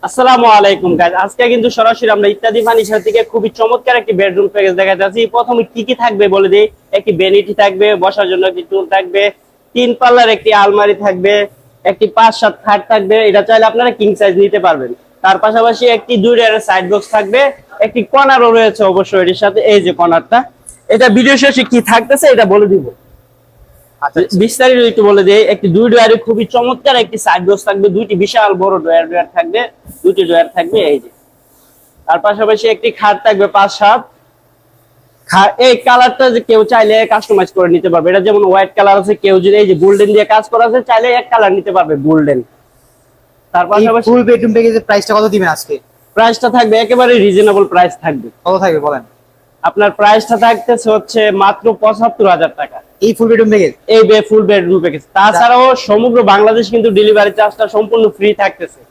আসসালামু আলাইকুম গাইস, আজকে কিন্তু সরাসরি আমরা ইত্যাদি ফার্নিচার থেকে খুবই চমৎকার একটি বেডরুম প্যাকেজ দেখাতে যাচ্ছি। প্রথমে কি কি থাকবে বলে দিই। একটি ভ্যানিটি থাকবে, বসার জন্য একটি টুল থাকবে, 3 পাল্লার একটি আলমারি থাকবে, একটি 5-7 খাট থাকবে, এটা চাইলে আপনারা কিং সাইজ নিতে পারবেন। তার পাশাপাশি একটি 2 ডয়ারের সাইড বক্স থাকবে, একটি কর্নারও রয়েছে অবশ্যই এর সাথে। এই যে কর্নারটা, এটা ভিডিও শেষে কি থাকতেছে এটা বলে দিব। আচ্ছা আচ্ছা। বিস্তারিত একটু বলে দেই। একটি 2 ডয়ারে খুবই চমৎকার একটি সাইড বক্স থাকবে, দুইটি বিশাল বড় ডয়ার থাকবে, দুটি ডয়ার থাকবে। এই যে তার পাশাপাশি একটি খাট থাকবে 5-7। এই কালারটা যে কেউ চাইলে কাস্টমাইজ করে নিতে পারবে। এটা যেমন হোয়াইট কালার আছে, কেউ যদি এই যে গোল্ডেন দিয়ে কাজ করা আছে চাইলে এক কালার নিতে পারবে, গোল্ডেন। তার এই পাশাপাশি ফুল বেডরুম প্যাকেজের প্রাইসটা কত দিবেন আজকে? প্রাইসটা থাকবে একেবারে রিজনেবল প্রাইস থাকবে। কত থাকবে বলেন? আপনার প্রাইসটা থাকতেছে হচ্ছে মাত্র 75,000 টাকা। এই ফুল বেডরুম প্যাকেজ? এই ফুল বেডরুম প্যাকেজ। তাছাড়াও সমগ্র বাংলাদেশ কিন্তু ডেলিভারি চার্জটা সম্পূর্ণ ফ্রি থাকতেছে।